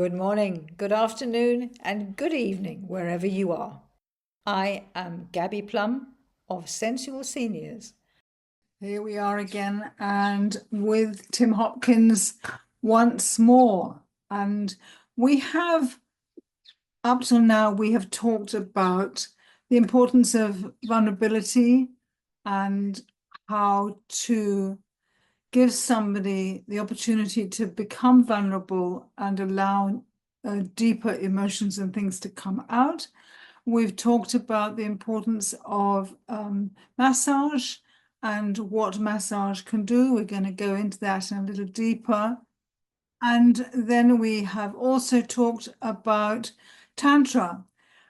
Good morning, good afternoon, and good evening, wherever you are. I am Gabby Plum of Sensual Seniors. Here we are again, and with Tim Hopkins once more. And we have, up till now, we have talked about the importance of vulnerability and how to give somebody the opportunity to become vulnerable and allow deeper emotions and things to come out. We've talked about the importance of massage and what massage can do. We're going to go into that a little deeper. And then we have also talked about Tantra.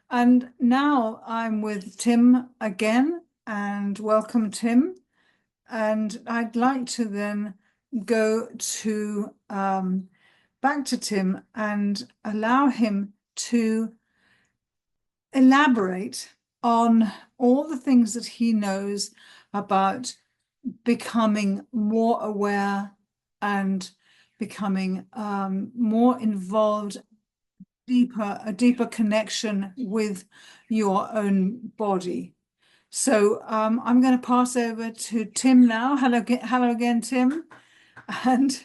And now I'm with Tim again, and welcome, Tim. And I'd like to then go to back to Tim and allow him to elaborate on all the things that he knows about becoming more aware and becoming more involved, a deeper connection with your own body. So I'm going to pass over to Tim now. Hello again, Tim. And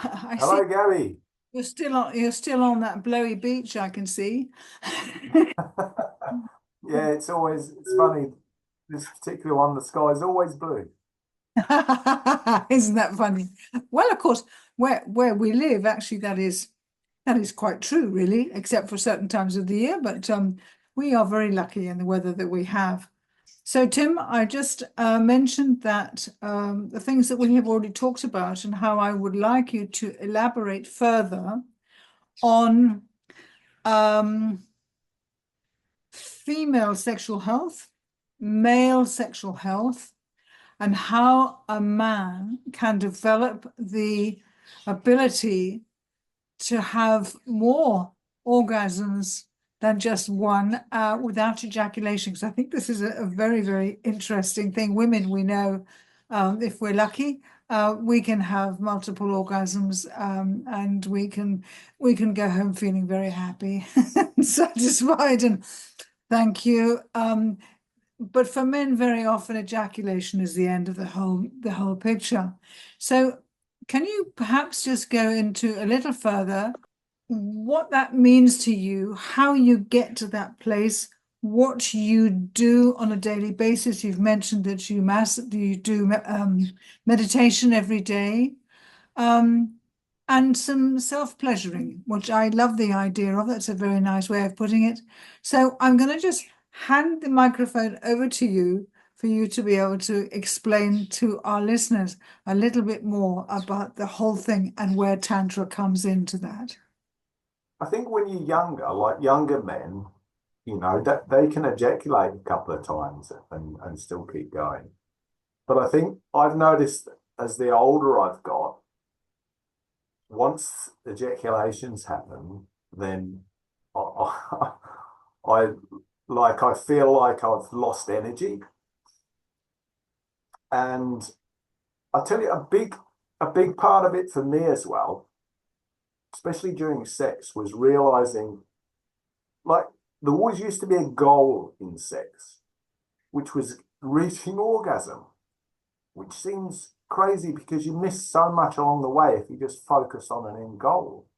I see Hello, Gabby. you're still on that blowy beach, I can see. Yeah, it's funny. This particular one, the sky is always blue. Isn't that funny? Well, of course, where we live, actually, that is quite true, really, except for certain times of the year. But we are very lucky in the weather that we have. So, Tim, I just mentioned that the things that we have already talked about and how I would like you to elaborate further on female sexual health, male sexual health, and how a man can develop the ability to have more orgasms than just one without ejaculation. Because I think this is a very, very interesting thing. Women, we know, if we're lucky, we can have multiple orgasms, and we can go home feeling very happy and satisfied. And thank you. But for men, very often ejaculation is the end of the whole picture. So can you perhaps just go into a little further what that means to you, how you get to that place, what you do on a daily basis? You've mentioned that you do meditation every day, and some self-pleasuring, which I love the idea of. That's a very nice way of putting it. So I'm going to just hand the microphone over to you for you to be able to explain to our listeners a little bit more about the whole thing and where Tantra comes into that. I think when you're younger, like younger men, that they can ejaculate a couple of times and still keep going. But I think I've noticed as the older I've got, once ejaculations happen, then I, I I feel like I've lost energy. And I tell you, a big part of it for me as well, especially during sex, was realizing like there always used to be a goal in sex, which was reaching orgasm, which seems crazy because you miss so much along the way if you just focus on an end goal.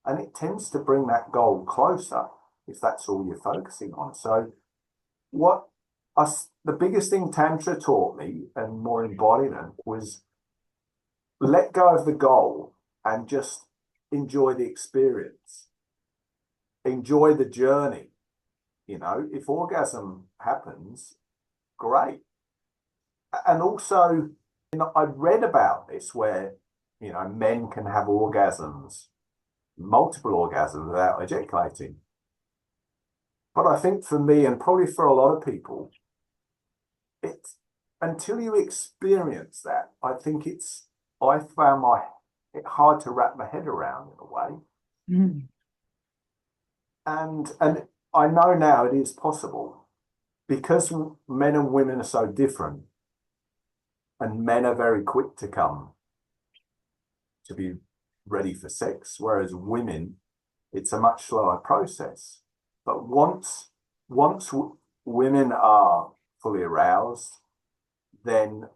And it tends to bring that goal closer if that's all you're focusing on. So what the biggest thing Tantra taught me and more embodiment was let go of the goal and just enjoy the experience. Enjoy the journey. If orgasm happens, great. And also, I read about this where, men can have orgasms, multiple orgasms without ejaculating. But I think for me, and probably for a lot of people, it's until you experience that, I found it hard to wrap my head around in a way. Mm. And I know now it is possible because men and women are so different, and men are very quick to be ready for sex, whereas women, it's a much slower process. But once women are fully aroused, then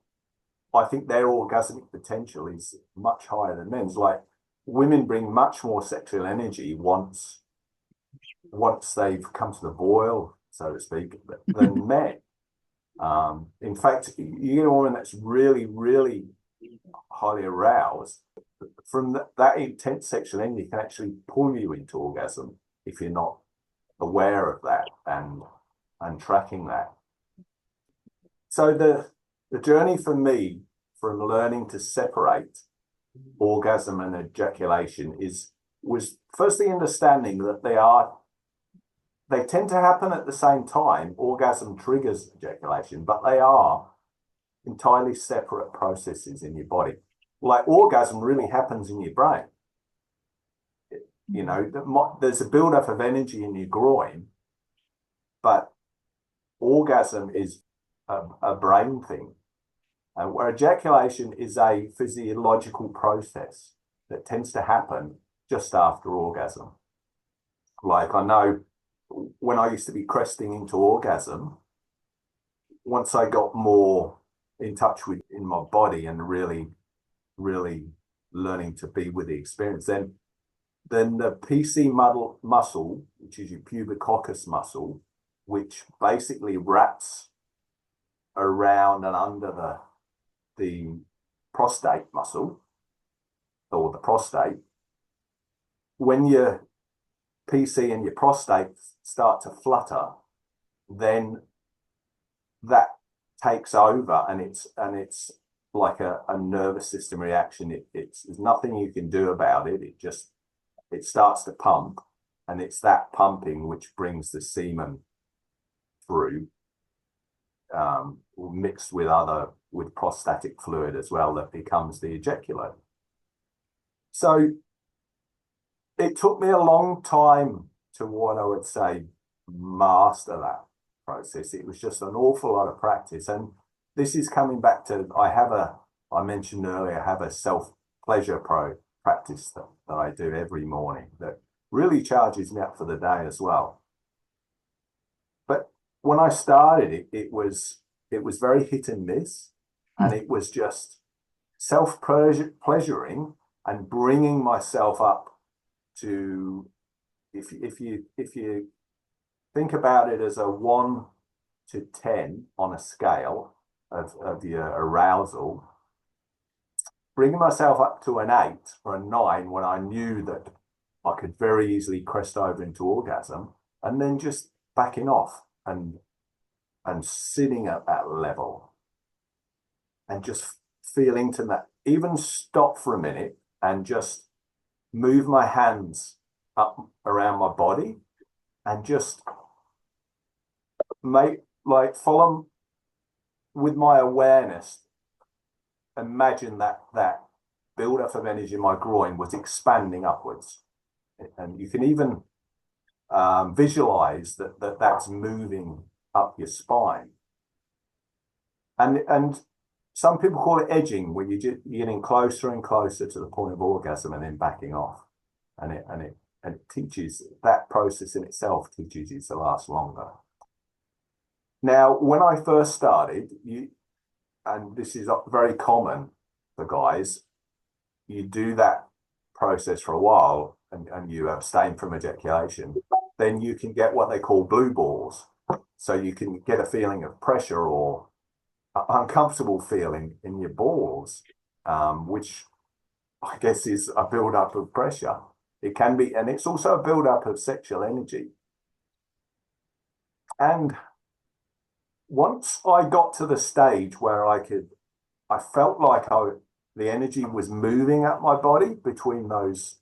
I think their orgasmic potential is much higher than men's. Like women bring much more sexual energy once they've come to the boil, so to speak, than men. In fact, you get a woman that's really, really highly aroused, from that intense sexual energy can actually pull you into orgasm if you're not aware of that and tracking that. So the journey for me from learning to separate orgasm and ejaculation was firstly understanding that they tend to happen at the same time. Orgasm triggers ejaculation, but they are entirely separate processes in your body. Like orgasm really happens in your brain. You know, there's a buildup of energy in your groin, but orgasm is a brain thing. Where ejaculation is a physiological process that tends to happen just after orgasm. Like I know when I used to be cresting into orgasm, once I got more in touch with in my body and really, really learning to be with the experience, then the PC muscle, which is your pubicoccus muscle, which basically wraps around and under the prostate muscle or the prostate, when your PC and your prostate start to flutter, then that takes over and it's like a nervous system reaction. There's nothing you can do about it. It starts to pump, and it's that pumping which brings the semen through, mixed with prostatic fluid as well, that becomes the ejaculate. So it took me a long time to, what I would say, master that process. It was just an awful lot of practice. And this is coming back to, I mentioned earlier, I have a self-pleasure practice that I do every morning that really charges me up for the day as well. But when I started it was very hit and miss, and it was just self-pleasuring and bringing myself up to, if you think about it as a 1 to 10 on a scale of your arousal, bringing myself up to an 8 or a 9 when I knew that I could very easily crest over into orgasm, and then just backing off and sitting at that level and just feel into that, even stop for a minute and just move my hands up around my body and just follow with my awareness. Imagine that build-up of energy in my groin was expanding upwards, and you can even visualize that's moving up your spine. And some people call it edging, where you're getting closer and closer to the point of orgasm and then backing off, and it teaches, that process in itself teaches you to last longer. Now, when I first started, and this is very common for guys, you do that process for a while and you abstain from ejaculation, then you can get what they call blue balls. So you can get a feeling of pressure or uncomfortable feeling in your balls, which I guess is a build-up of pressure. It can be, and it's also a build-up of sexual energy. And once I got to the stage where I felt like the energy was moving up my body between those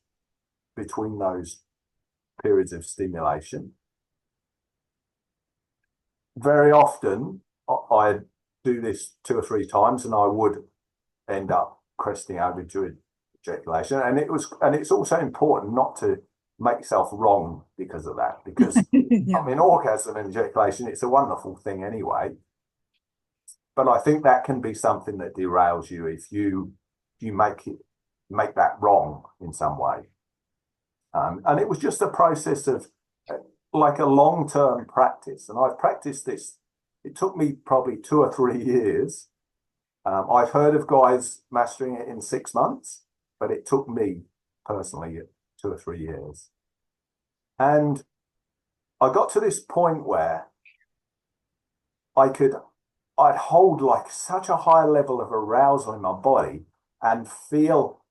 periods of stimulation. Very often I do this 2 or 3 times, and I would end up cresting over to ejaculation. And it's also important not to make yourself wrong because of that, because Yeah. I mean, orgasm and ejaculation, it's a wonderful thing anyway. But I think that can be something that derails you if you make that wrong in some way. And it was just a process of like a long-term practice. And I've practiced this. It took me probably 2 or 3 years. I've heard of guys mastering it in 6 months, but it took me personally 2 or 3 years. And I got to this point where I'd hold like such a high level of arousal in my body and feel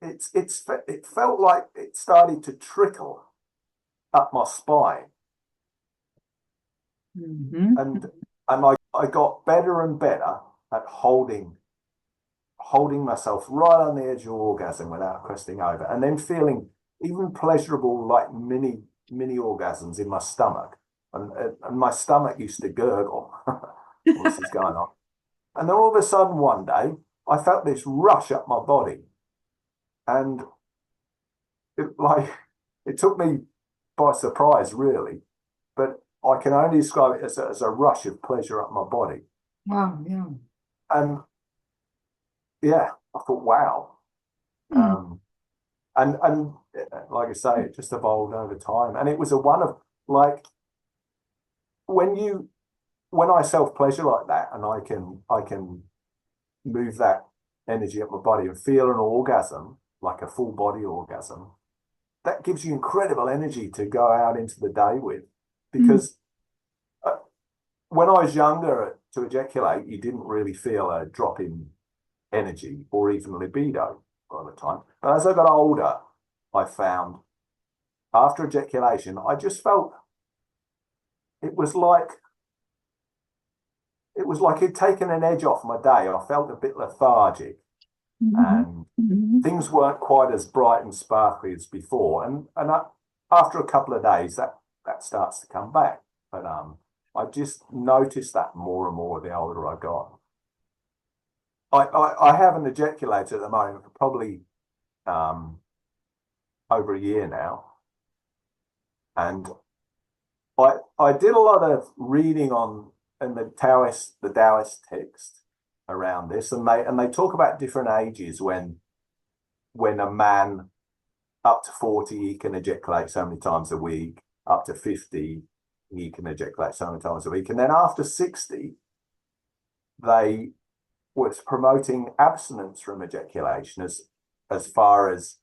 it felt like it started to trickle up my spine. Mm-hmm. And I got better and better at holding myself right on the edge of orgasm without cresting over, and then feeling even pleasurable like mini orgasms in my stomach. And my stomach used to gurgle. What's this going on? And then all of a sudden one day I felt this rush up my body. And it took me by surprise, really. But I can only describe it as a rush of pleasure up my body. Wow, yeah. And yeah, I thought, wow. Mm. And like I say, it just evolved over time. And it was a one of like when I self-pleasure like that and I can move that energy up my body and feel an orgasm, like a full body orgasm, that gives you incredible energy to go out into the day with. Because when I was younger, to ejaculate, you didn't really feel a drop in energy or even libido all the time. But as I got older, I found after ejaculation, I just felt it was like it'd taken an edge off my day. I felt a bit lethargic, and things weren't quite as bright and sparkly as before. After a couple of days, that starts to come back. But I just noticed that more and more the older I got. I haven't ejaculated at the moment for probably over a year now, and I did a lot of reading in the Taoist text around this, and they talk about different ages when a man up to 40 he can ejaculate so many times a week, up to 50 he can ejaculate so many times a week, and then after 60 they was promoting abstinence from ejaculation as far as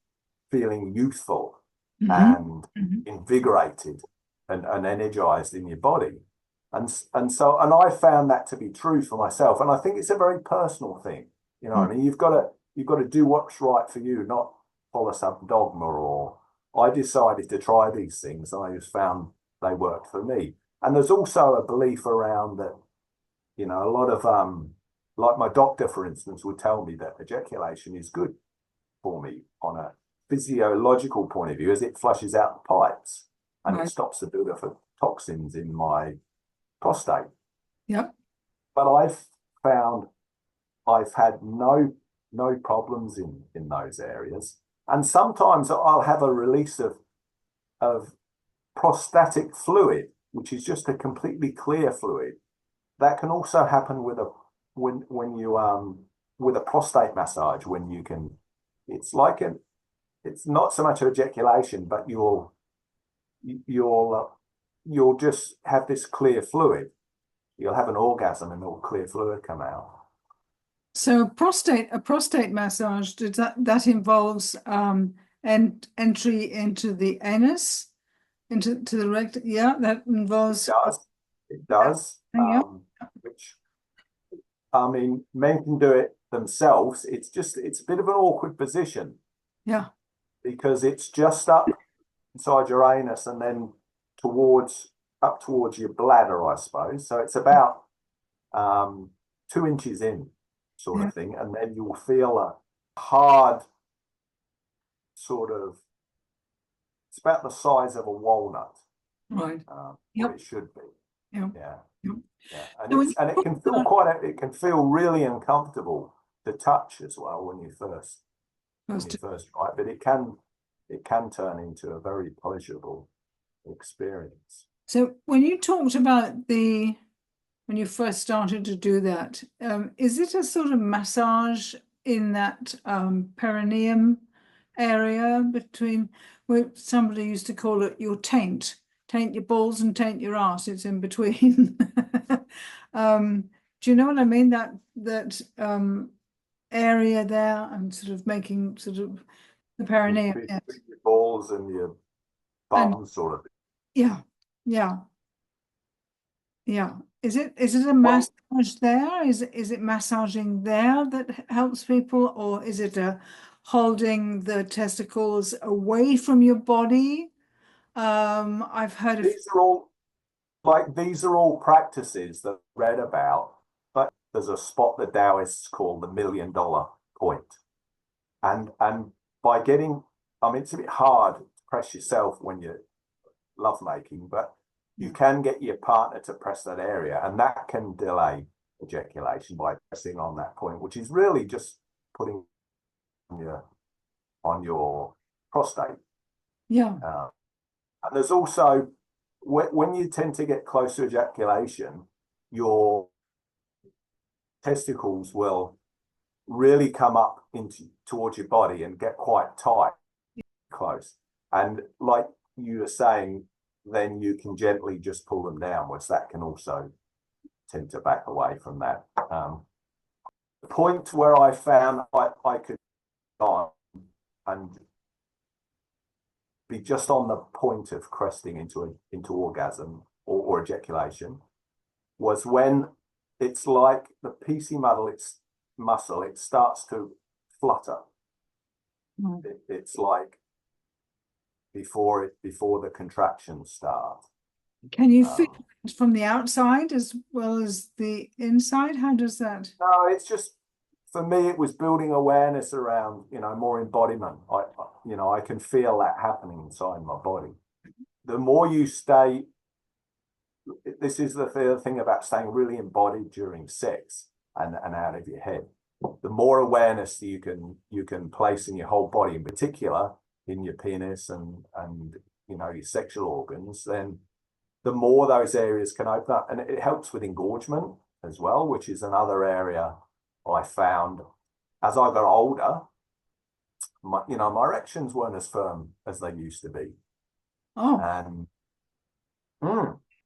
feeling youthful and invigorated and energized in your body. And I found that to be true for myself. And I think it's a very personal thing. You know what I mean? You've got to do what's right for you, not follow some dogma. Or I decided to try these things and I just found they worked for me. And there's also a belief around that, you know, a lot of like my doctor, for instance, would tell me that ejaculation is good for me on a physiological point of view, as it flushes out the pipes and it stops the buildup of toxins in my prostate. Yep. But I've found I've had no problems in those areas. And sometimes I'll have a release of prostatic fluid, which is just a completely clear fluid. That can also happen with a prostate massage, when you can, it's not so much ejaculation, but you'll just have this clear fluid. You'll have an orgasm and all clear fluid come out. So a prostate massage, that involves entry into the anus, into the rectum. Yeah, that involves. It does. Yeah. Which, I mean, men can do it themselves. It's a bit of an awkward position. Yeah. Because it's just up inside your anus and then up towards your bladder, I suppose. So it's about 2 inches in, sort of thing, and then you'll feel a hard sort of. It's about the size of a walnut, right? What it should be. Yeah. Yeah. And it can feel really uncomfortable to touch as well when you first try it, but it can turn into a very pleasurable experience. So when you talked about when you first started to do that, is it a sort of massage in that perineum area between, where somebody used to call it your taint your balls and taint your ass. It's in between. Do you know what I mean? That area there, and sort of making sort of the perineum. Between your balls and your And bum, sort of. yeah, yeah, yeah. Is it a massage there? Is it massaging there that helps people, or is it a holding the testicles away from your body? I've heard of These are all practices that I read about, but there's a spot the Taoists call the $1 million point. And by getting, I mean, it's a bit hard to press yourself when you're lovemaking, but you can get your partner to press that area, and that can delay ejaculation by pressing on that point, which is really just putting on your prostate. yeah. And there's also, when you tend to get close to ejaculation, your testicles will really come up towards your body and get quite tight, close. And like you were saying, then you can gently just pull them downwards. That can also tend to back away from that. The point where I found I could on and be just on the point of cresting into orgasm or ejaculation was when it's like the PC muscle, it starts to flutter. It's like before the contractions start. Can you feel it from the outside as well as the inside? How does that? No, it's just, for me, it was building awareness around, more embodiment. I can feel that happening inside my body. The more you stay, this is the thing about staying really embodied during sex and out of your head. The more awareness you can place in your whole body, in particular in your penis and your sexual organs, then the more those areas can open up. And it helps with engorgement as well, which is another area I found as I got older. My erections weren't as firm as they used to be. Oh, And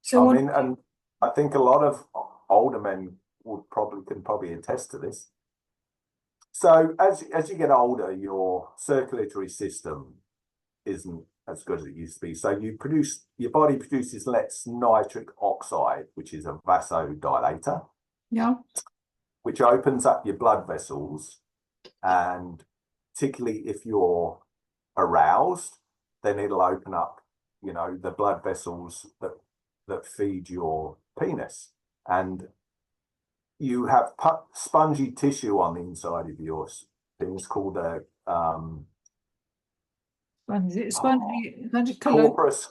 so and I think a lot of older men can probably attest to this. So as you get older, your circulatory system isn't as good as it used to be. So your body produces less nitric oxide, which is a vasodilator. Yeah. Which opens up your blood vessels, and particularly if you're aroused, then it'll open up, the blood vessels that feed your penis. And you have spongy tissue on the inside of your penis called a corpus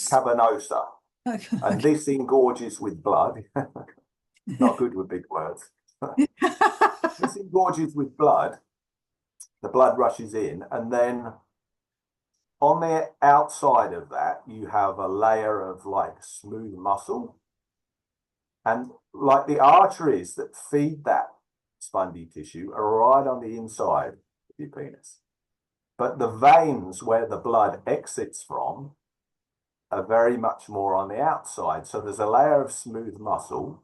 cavernosa. Okay. And this engorges with blood. Not good with big words. This engorges with blood. The blood rushes in, and then on the outside of that, you have a layer of like smooth muscle. And like the arteries that feed that spongy tissue are right on the inside of your penis. But the veins where the blood exits from are very much more on the outside. So there's a layer of smooth muscle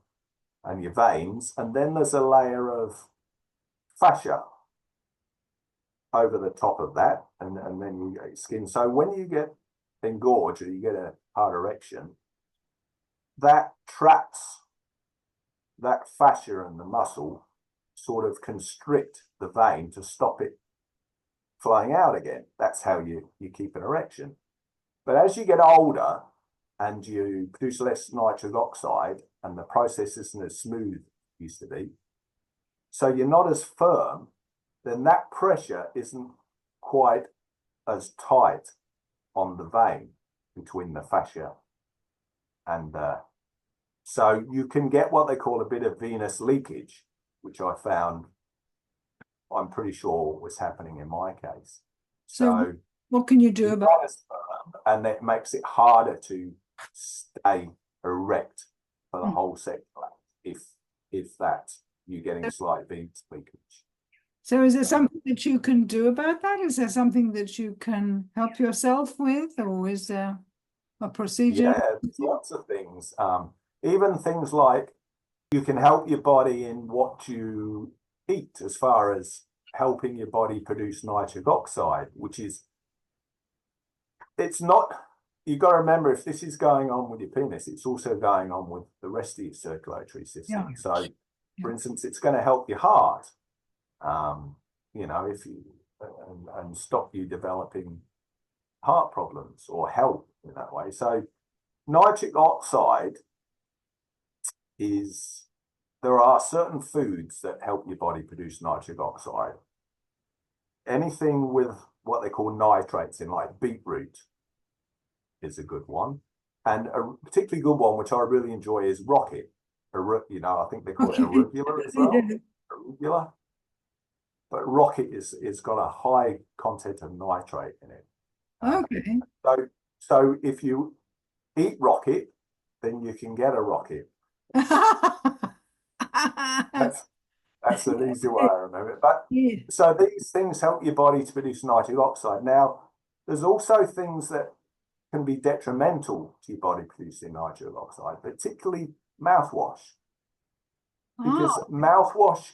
and your veins, and then there's a layer of fascia over the top of that, and then you get skin. So when you get engorged or you get a hard erection, that traps that fascia and the muscle sort of constrict the vein to stop it flowing out again. That's how you keep an erection. But as you get older and you produce less nitric oxide and the process isn't as smooth as it used to be, so you're not as firm, then that pressure isn't quite as tight on the vein between the fascia. And so you can get what they call a bit of venous leakage, which I found, I'm pretty sure was happening in my case. So what can you do about it? And that makes it harder to stay erect for the whole sex life if that you're getting slight venous leakage. So is there something that you can do about that? Is there something that you can help yourself with, or is there a procedure? Yeah, there's lots of things. Even things like you can help your body in what you eat, as far as helping your body produce nitric oxide, which is, it's not, you've got to remember, if this is going on with your penis, it's also going on with the rest of your circulatory Yeah. system. So, for Yeah. instance, it's going to help your heart, you know, if you, and stop you developing heart problems, or help in that way. So, nitric oxide is, there are certain foods that help your body produce nitric oxide. Anything with what they call nitrates in, like beetroot, is a good one. And a particularly good one, which I really enjoy, is rocket. You know, I think they call it Okay. arugula as well. Arugula. But rocket is got a high content of nitrate in it. Okay. So if you eat rocket, then you can get a rocket. That's That's an easy way I remember it. But Yeah. so these things help your body to produce nitric oxide. Now, there's also things that can be detrimental to your body producing nitric oxide, particularly mouthwash, because Ah, mouthwash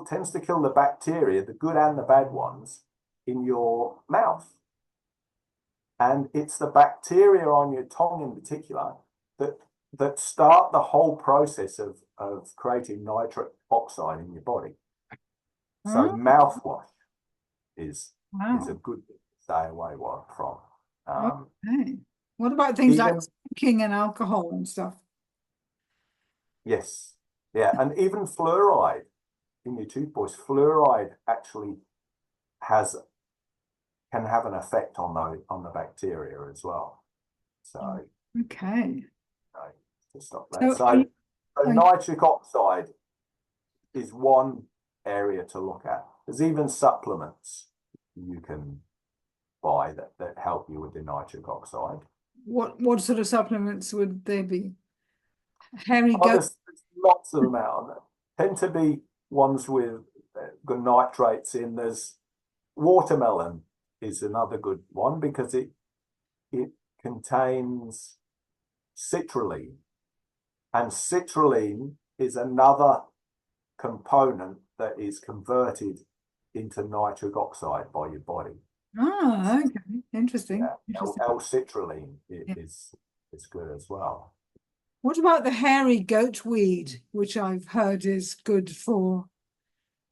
tends to kill the bacteria, the good and the bad ones, in your mouth. And it's the bacteria on your tongue in particular that start the whole process of creating nitric oxide in your body. So ah, mouthwash is a wow. good thing to stay away from. Okay. What about things like Even smoking and alcohol and stuff? yes, yeah, and even fluoride in your toothbrush, fluoride actually has can have an effect on the bacteria as well. So, Okay. to stop that. So are you, So are you nitric oxide is one area to look at. There's even supplements you can buy that help you with the nitric oxide. what sort of supplements would they be? Hairy Oh, goat? there's lots of them out there. Tend to be ones with good nitrates in. There's watermelon is another good one because it contains citrulline, and citrulline is another component that is converted into nitric oxide by your body. Ah, okay. Interesting. Yeah, Interesting. L-citrulline Yeah. is good as well. What about the hairy goat weed, which I've heard is good for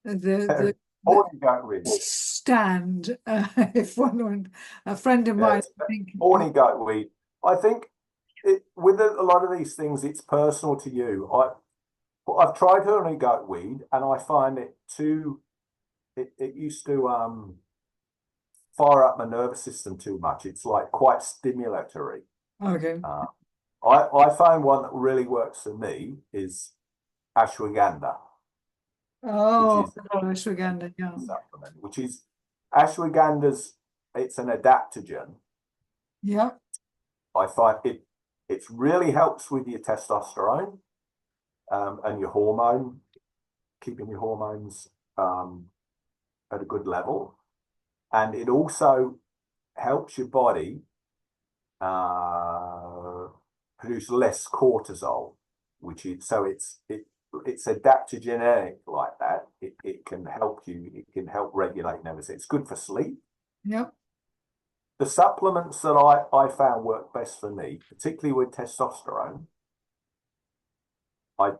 the Horny goat weed. stand? If a friend of mine, Yes, I think, horny goat weed. I think with a lot of these things, it's personal to you. I've tried horny goat weed, and I find it too. It used to fire up my nervous system too much. It's like quite stimulatory. okay. Uh, I find one that really works for me is ashwagandha, which Oh, is ashwagandha, yeah. a supplement, which is ashwagandha's. It's an adaptogen. Yeah. I find it really helps with your testosterone and your hormone, keeping your hormones at a good level, and it also helps your body uh, produce less cortisol, which is so it's adaptogenic like that. It can help you. It can help regulate nervous. It's good for sleep. Yep. The supplements that I found work best for me, particularly with testosterone,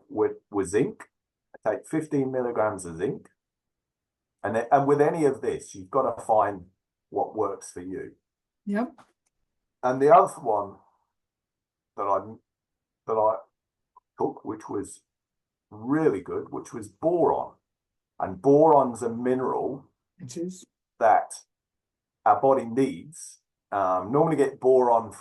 with zinc. I take 15 milligrams of zinc, and with any of this, you've got to find what works for you. Yep. And the other one that I took, which was really good, which was boron. And boron's a mineral It is. that our body needs. Normally get boron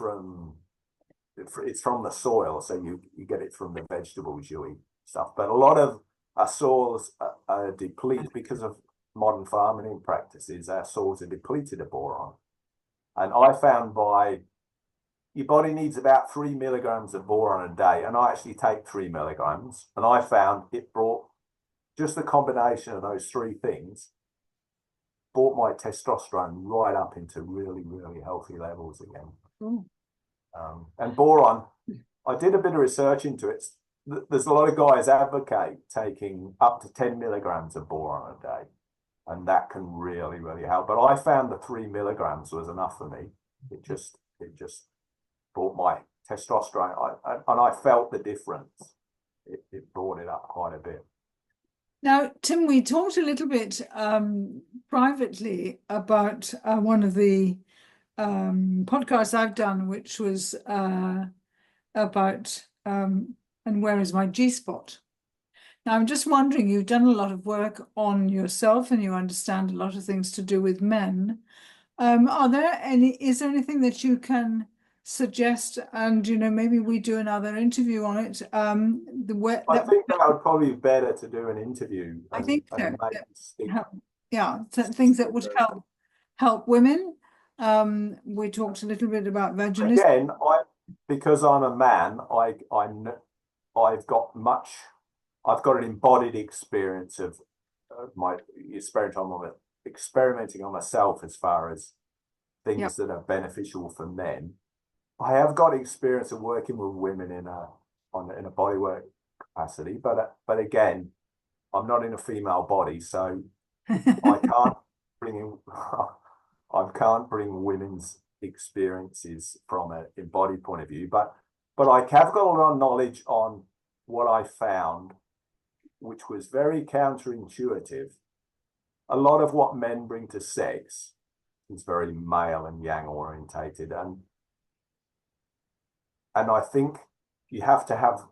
it's from the soil, so you get it from the vegetables you eat stuff. But a lot of our soils are depleted because of modern farming practices. Our soils are depleted of boron, and I found your body needs about 3 milligrams of boron a day, and I actually take 3 milligrams, and I found it brought just the combination of those three things brought my testosterone right up into really, really healthy levels again. And boron, I did a bit of research into it. There's a lot of guys advocate taking up to 10 milligrams of boron a day, and that can really, really help. But I found the 3 milligrams was enough for me. It just brought my testosterone, and I felt the difference. It brought it up quite a bit. Now, Tim, we talked a little bit privately about one of the podcasts I've done, which was about and where is my G-spot? Now, I'm just wondering, you've done a lot of work on yourself and you understand a lot of things to do with men. Is there anything that you can suggest? And, maybe we do another interview on it. I think that would probably be better to do an interview. I think so. Yeah, things that would help women. We talked a little bit about vaginismus. Again, because I'm a man, I've got an embodied experience of my experimenting on myself as far as things that are beneficial for men. I have got experience of working with women in a bodywork capacity, but again, I'm not in a female body, so I can't bring women's experiences from an embodied point of view, but I have got a lot of knowledge on what I found, which was very counterintuitive. A lot of what men bring to sex is very male and yang orientated, and I think you have to have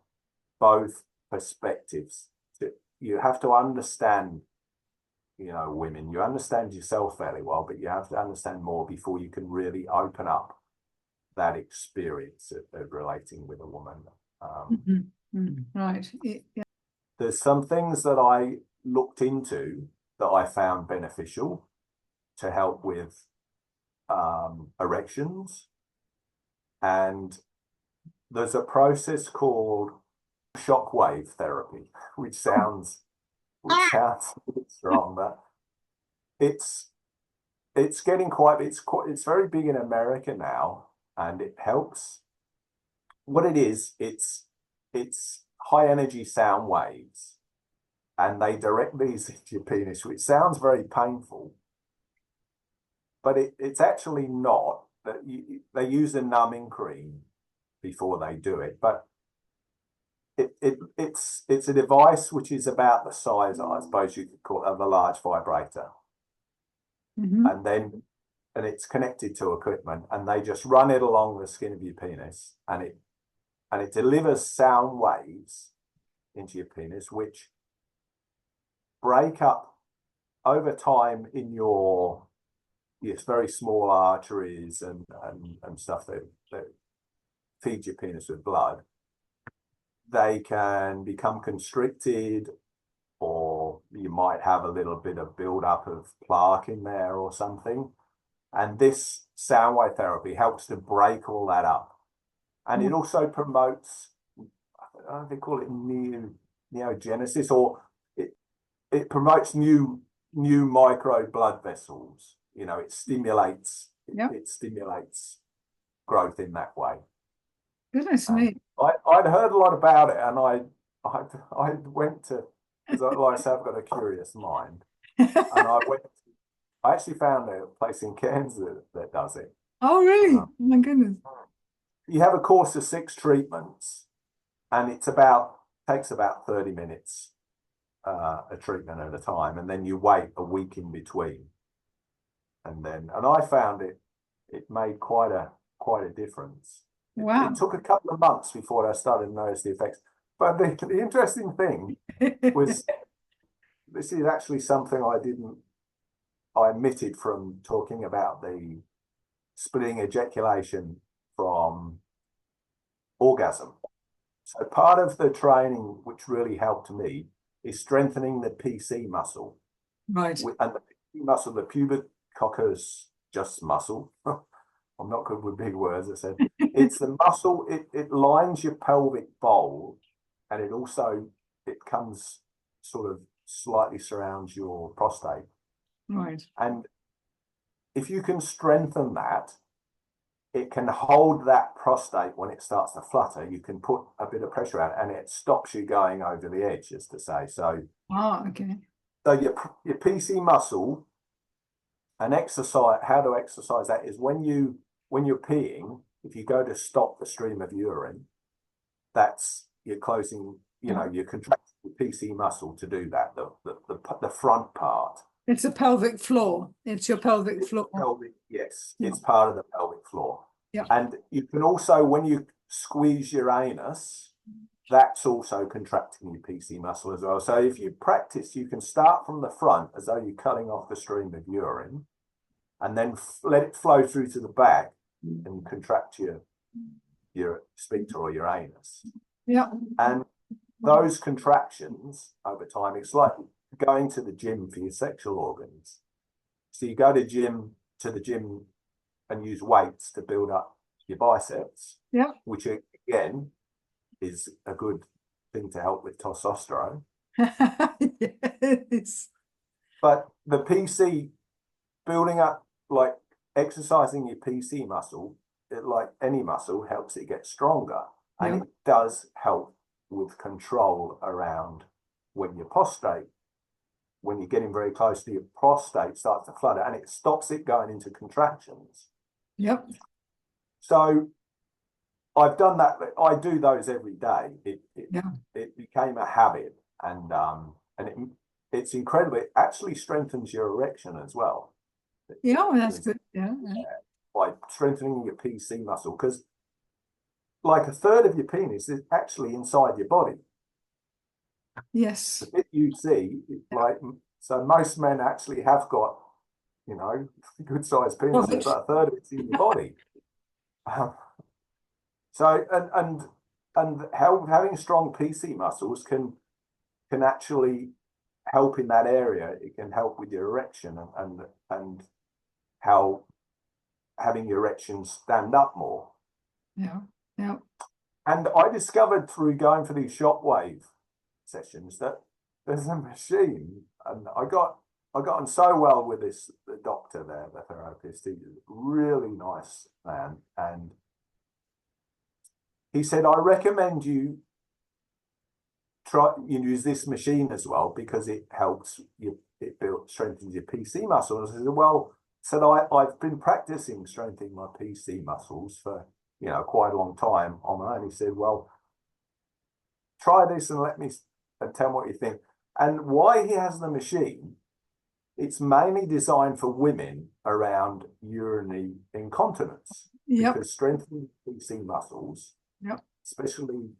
both perspectives. You have to understand, women. You understand yourself fairly well, but you have to understand more before you can really open up that experience of relating with a woman. Right. Yeah. There's some things that I looked into that I found beneficial to help with erections, and there's a process called shockwave therapy, which sounds a bit strong, but it's very big in America now, and it helps. What it is, it's high energy sound waves, and they direct these into your penis, which sounds very painful, but it's actually not. That they use a numbing cream before they do it, but it's a device which is about the size, I suppose you could call it, of a large vibrator. And it's connected to equipment, and they just run it along the skin of your penis, and it delivers sound waves into your penis, which break up over time in your very small arteries and stuff that feed your penis with blood. They can become constricted, or you might have a little bit of buildup of plaque in there or something. And this sound wave therapy helps to break all that up. And it also promotes, I don't know if they call it neogenesis, or it promotes new micro blood vessels. It stimulates growth in that way. Goodness me. I'd heard a lot about it, and I went to, because like I said, I've got a curious mind, and I actually found a place in Cairns that does it. Oh, really? Oh, my goodness. You have a course of 6 treatments, and takes about 30 minutes a treatment at a time, and then you wait a week in between, and I found it made quite a difference. Wow. It took a couple of months before I started to notice the effects. But the interesting thing was, this is actually something I omitted from talking about the splitting ejaculation from orgasm. So part of the training, which really helped me, is strengthening the PC muscle. Right. And the PC muscle, the pubic just muscle. I'm not good with big words, I said. It's the muscle, it lines your pelvic bowl, and it comes sort of slightly surrounds your prostate. Right. And if you can strengthen that, it can hold that prostate when it starts to flutter. You can put a bit of pressure on it and it stops you going over the edge, as to say. So, Okay. so your PC muscle and exercise, how to exercise that is when you're peeing, if you go to stop the stream of urine, that's you're closing, you're contracting the PC muscle to do that, the front part. It's a pelvic floor. It's your pelvic floor. Yes, Yeah. it's part of the pelvic floor. Yeah. And you can also, when you squeeze your anus, that's also contracting your PC muscle as well. So if you practice, you can start from the front as though you're cutting off the stream of urine, and then let it flow through to the back and contract your sphincter or your anus. Yeah. And those contractions over time, it's like going to the gym for your sexual organs. So you go to the gym and use weights to build up your biceps, Yeah. which again is a good thing to help with testosterone. Yes. But the PC, building up, like exercising your PC muscle, like any muscle, helps it get stronger. And it does help with control around when you're getting very close to your prostate starts to flutter, and it stops it going into contractions. Yep. So I've done that. I do those every day. It became a habit, and it's incredible. It actually strengthens your erection as well. Yeah, well, that's good. Yeah. By strengthening your PC muscle, because like a third of your penis is actually inside your body. Yes. The bit you see, like, so most men actually have got, good sized penises, but a third of it's in your body. So having strong PC muscles can actually help in that area. It can help with your erection and how having your erection stand up more. Yeah. Yeah. And I discovered through going for these shockwave sessions that there's a machine, and I got on so well with the doctor there, the therapist. He's a really nice man, and he said, I recommend you use this machine as well, because it helps you, strengthens your PC muscles. I said, well, I've been practicing strengthening my PC muscles for quite a long time on my own. He said, well, try this and tell me what you think. And why he has the machine, it's mainly designed for women around urinary incontinence. Yep. Because strengthening PC muscles, yep, especially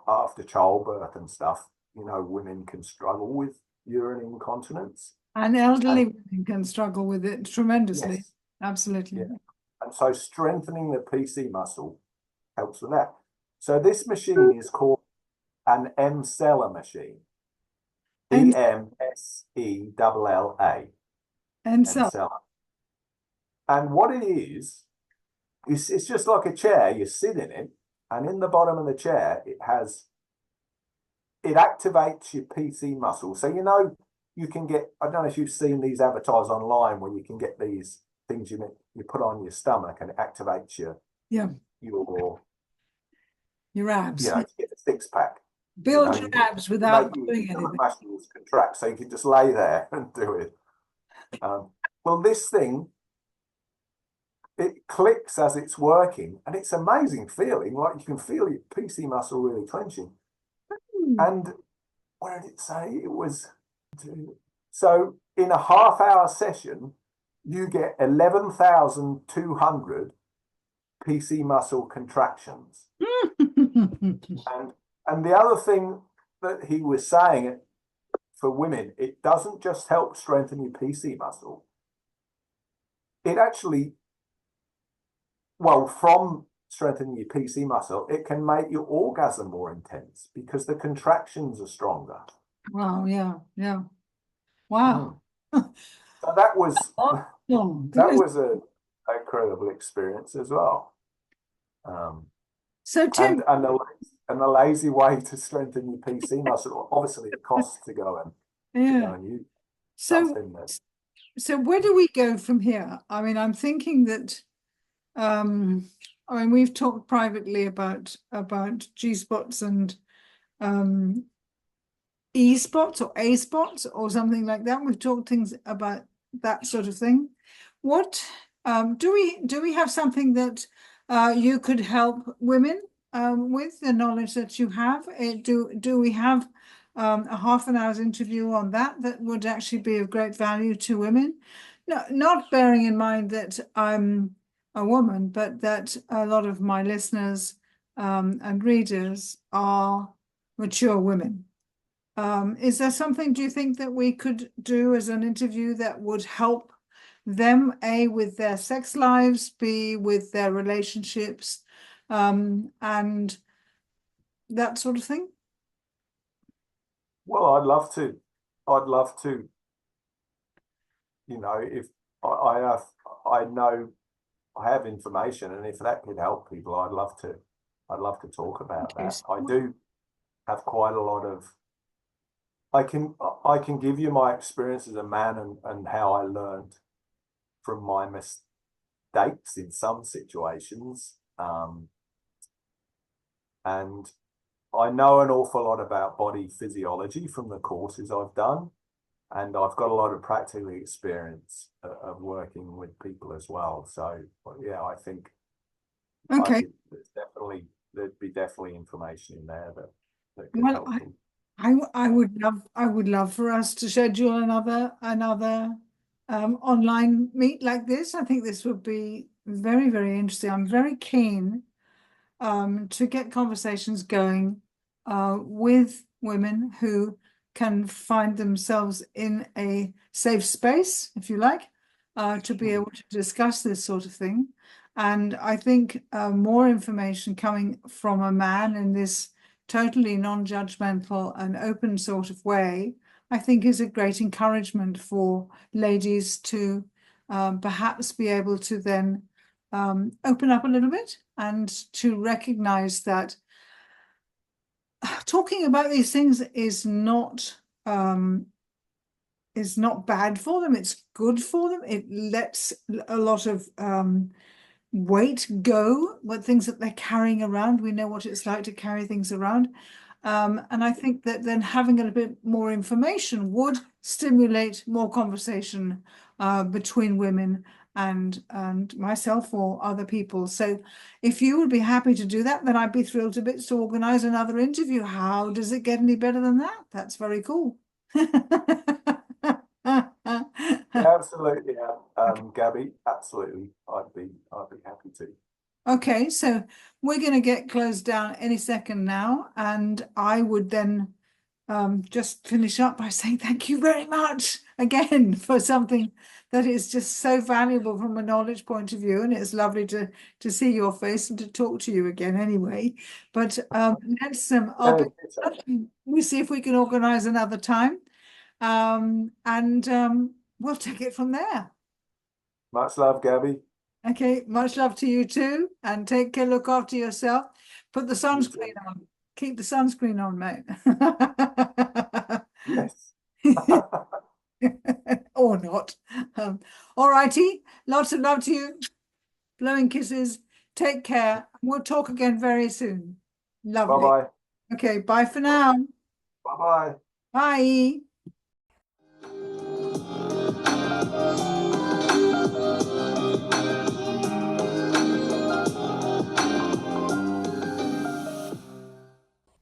after childbirth and stuff, women can struggle with urinary incontinence. And elderly women can struggle with it tremendously. Yes. Absolutely. Yeah. And so strengthening the PC muscle helps with that. So this machine is called an Emsella machine. Emsella. Emsella. And what it is it's just like a chair. You sit in it, and in the bottom of the chair, it activates your PC muscle. So you can get, I don't know if you've seen these advertised online where you can get these things you put on your stomach and it activates your abs. To get a six-pack. Build your abs without doing anything. Muscles contract, so you can just lay there and do it. Well, this thing, it clicks as it's working, and it's amazing feeling. Like you can feel your PC muscle really clenching. And what did it say? It was so in a half-hour session, you get 11,200 PC muscle contractions. And the other thing that he was saying for women, it doesn't just help strengthen your PC muscle. It actually, from strengthening your PC muscle, it can make your orgasm more intense because the contractions are stronger. Wow, yeah. Wow. So that was an incredible experience as well. So Tim, and and a lazy way to strengthen your PC muscle. Obviously, it costs to go Yeah. and use So, something that. so where do we go from here? I mean, I'm thinking that, I mean, we've talked privately about G spots and E spots or A spots or something like that. We've talked things about that sort of thing. What do we have something that you could help women with the knowledge that you have? Do we have a half an hour's interview on that would actually be of great value to women? No, not bearing in mind that I'm a woman, but that a lot of my listeners and readers are mature women. Is there something, do you think, that we could do as an interview that would help them, A, with their sex lives, B, with their relationships, and that sort of thing? Well, I'd love to. I'd love to. If I have, I know I have information, and if that could help people, I'd love to. I'd love to talk about Okay. that. I do have quite a lot of. I can give you my experience as a man and how I learned from my mistakes in some situations. And I know an awful lot about body physiology from the courses I've done, and I've got a lot of practical experience of working with people as well. So yeah, I think Okay. there'd be definitely information in there that could Well, help them. I would love for us to schedule another online meet like this. I think this would be very, very interesting. I'm very keen to get conversations going with women who can find themselves in a safe space, if you like, to be able to discuss this sort of thing. And I think more information coming from a man in this totally non-judgmental and open sort of way, I think is a great encouragement for ladies to perhaps be able to then open up a little bit and to recognize that talking about these things is not bad for them. It's good for them. It lets a lot of weight go, what things that they're carrying around. We know what it's like to carry things around. And I think that then having a bit more information would stimulate more conversation between women and myself or other people. So if you would be happy to do that, then I'd be thrilled to bits to organize another interview. How does it get any better than that? That's very cool. Absolutely, Gabby. Absolutely, I'd be happy to. Okay, so we're going to get closed down any second now, and I would then just finish up by saying thank you very much again for something that is just so valuable from a knowledge point of view, and it's lovely to see your face and to talk to you again anyway. But let's we see if we can organize another time, and we'll take it from there. Much love, Gabby. Okay, much love to you too, and take care, look after yourself. Put the You sunscreen too. on. Keep the sunscreen on, mate. Yes. Or not. All righty. Lots of love to you. Blowing kisses. Take care. We'll talk again very soon. Lovely. Bye-bye. Okay, bye for now. Bye-bye. Bye.